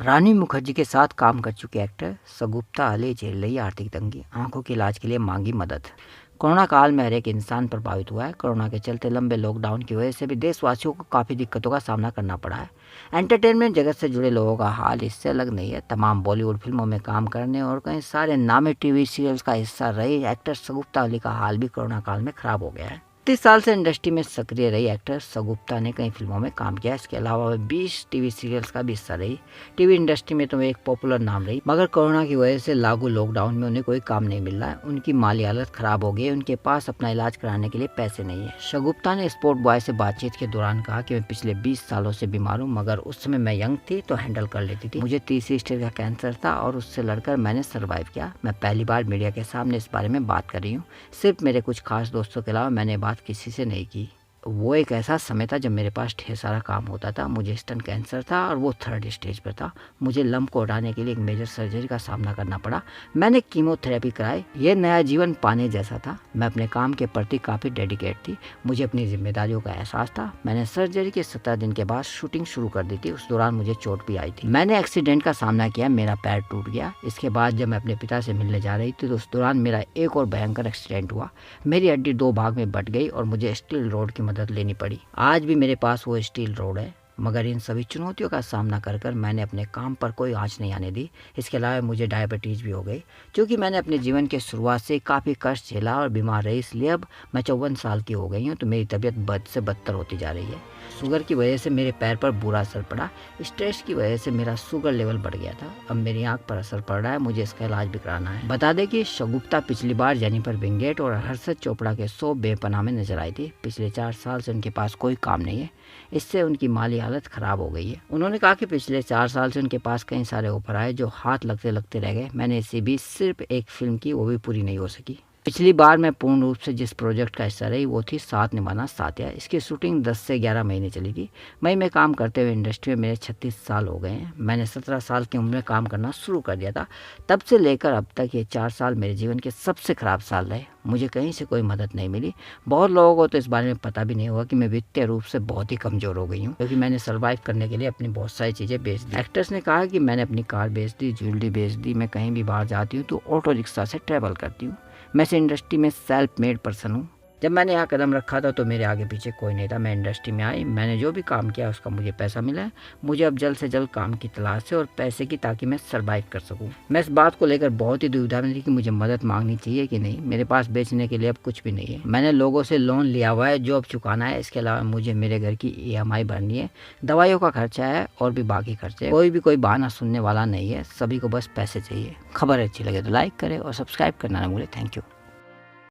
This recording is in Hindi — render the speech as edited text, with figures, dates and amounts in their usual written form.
रानी मुखर्जी के साथ काम कर चुके एक्टर सगुप्ता अली झेल रही आर्थिक तंगी, आंखों के इलाज के लिए मांगी मदद। कोरोना काल में हर एक इंसान प्रभावित हुआ है। कोरोना के चलते लंबे लॉकडाउन की वजह से भी देशवासियों को काफ़ी दिक्कतों का सामना करना पड़ा है। एंटरटेनमेंट जगत से जुड़े लोगों का हाल इससे अलग नहीं है। तमाम बॉलीवुड फिल्मों में काम करने और कई सारे नामी टीवी सीरियल्स का हिस्सा रही एक्टर सगुप्ता अली का हाल भी कोरोना काल में खराब हो गया है। 30 साल से इंडस्ट्री में सक्रिय रही एक्टर सगुप्ता ने कई फिल्मों में काम किया। इसके अलावा वह 20 टीवी सीरियल्स का भी हिस्सा रही। टीवी इंडस्ट्री में तो वह एक पॉपुलर नाम रही, मगर कोरोना की वजह से लागू लॉकडाउन में उन्हें कोई काम नहीं मिल रहा है। उनकी माली हालत खराब हो गई है, उनके पास अपना इलाज कराने के लिए पैसे नहीं है। सगुप्ता ने स्पोर्ट बॉय से बातचीत के दौरान कहा कि मैं पिछले 20 सालों से बीमार हूँ, मगर उस समय मैं यंग थी तो हैंडल कर लेती थी। मुझे तीसरी स्टेज का कैंसर था और उससे लड़कर मैंने सर्वाइव किया। मैं पहली बार मीडिया के सामने इस बारे में बात कर रही हूँ। सिर्फ मेरे कुछ खास दोस्तों के अलावा मैंने बात किसी से नहीं की। वो एक ऐसा समय था जब मेरे पास ढेर सारा काम होता था। मुझे स्तन कैंसर था और वो 3rd स्टेज पर था। मुझे लंप को हटाने के लिए एक मेजर सर्जरी का सामना करना पड़ा। मैंने कीमोथेरेपी कराई। ये नया जीवन पाने जैसा था। मैं अपने काम के प्रति काफ़ी डेडिकेट थी। मुझे अपनी जिम्मेदारियों का एहसास था। मैंने सर्जरी के 17 दिन के बाद शूटिंग शुरू कर दी थी। उस दौरान मुझे चोट भी आई थी। मैंने एक्सीडेंट का सामना किया, मेरा पैर टूट गया। इसके बाद जब मैं अपने पिता से मिलने जा रही थी तो उस दौरान मेरा एक और भयंकर एक्सीडेंट हुआ। मेरी हड्डी 2 भाग में बट गई और मुझे स्टील रोड की मदद लेनी पड़ी। आज भी मेरे पास वो स्टील रोड है, मगर इन सभी चुनौतियों का सामना कर कर मैंने अपने काम पर कोई आंच नहीं आने दी। इसके अलावा मुझे डायबिटीज़ भी हो गई, क्योंकि मैंने अपने जीवन के शुरुआत से काफ़ी कष्ट झेला और बीमार रही। इसलिए अब मैं 54 साल की हो गई हूँ तो मेरी तबीयत बद से बदतर होती जा रही है। शुगर की वजह से मेरे पैर पर बुरा असर पड़ा। स्ट्रेस की वजह से मेरा शुगर लेवल बढ़ गया था। अब मेरी आंख पर असर पड़ रहा है। मुझे इसका इलाज भी कराना है। बता दें कि सगुप्ता पिछली बार जेनिफर विंगेट और हर्षद चोपड़ा के शो बेपनाह में नजर आई थी। पिछले 4 साल से उनके पास कोई काम नहीं है। इससे उनकी माली हालत खराब हो गई है। उन्होंने कहा कि पिछले 4 साल से उनके पास कई सारे ऑफर आए जो हाथ लगते लगते रह गए। मैंने इसी बीच सिर्फ एक फिल्म की, वो भी पूरी नहीं हो सकी। पिछली बार मैं पूर्ण रूप से जिस प्रोजेक्ट का हिस्सा रही वो थी साथ निभाना साथिया। इसकी शूटिंग 10 से 11 महीने चली थी। मई में काम करते हुए इंडस्ट्री में मेरे 36 साल हो गए हैं। मैंने 17 साल की उम्र में काम करना शुरू कर दिया था। तब से लेकर अब तक ये 4 साल मेरे जीवन के सबसे खराब साल रहे। मुझे कहीं से कोई मदद नहीं मिली। बहुत लोगों को तो इस बारे में पता भी नहीं होगा कि मैं वित्तीय रूप से बहुत ही कमज़ोर हो गई हूँ, क्योंकि मैंने सर्वाइव करने के लिए अपनी बहुत सारी चीज़ें बेच दी। एक्टर्स ने कहा कि मैंने अपनी कार बेच दी, ज्वेलरी बेच दी। मैं कहीं भी बाहर जाती हूँ तो ऑटो रिक्शा से ट्रैवल करती हूँ। मैं इस इंडस्ट्री में सेल्फ मेड पर्सन हूँ। जब मैंने यहाँ कदम रखा था तो मेरे आगे पीछे कोई नहीं था। मैं इंडस्ट्री में आई, मैंने जो भी काम किया उसका मुझे पैसा मिला है। मुझे अब जल्द से जल्द काम की तलाश है और पैसे की, ताकि मैं सर्वाइव कर सकूँ। मैं इस बात को लेकर बहुत ही दुविधा में थी कि मुझे मदद मांगनी चाहिए कि नहीं। मेरे पास बेचने के लिए अब कुछ भी नहीं है। मैंने लोगों से लोन लिया हुआ है जो अब चुकाना है। इसके अलावा मुझे मेरे घर की EMI भरनी है, दवाइयों का खर्चा है और भी बाकी खर्चे। कोई बहाना सुनने वाला नहीं है। सभी को बस पैसे चाहिए। खबर अच्छी लगे तो लाइक करें और सब्सक्राइब करना ना भूलें। Thank you.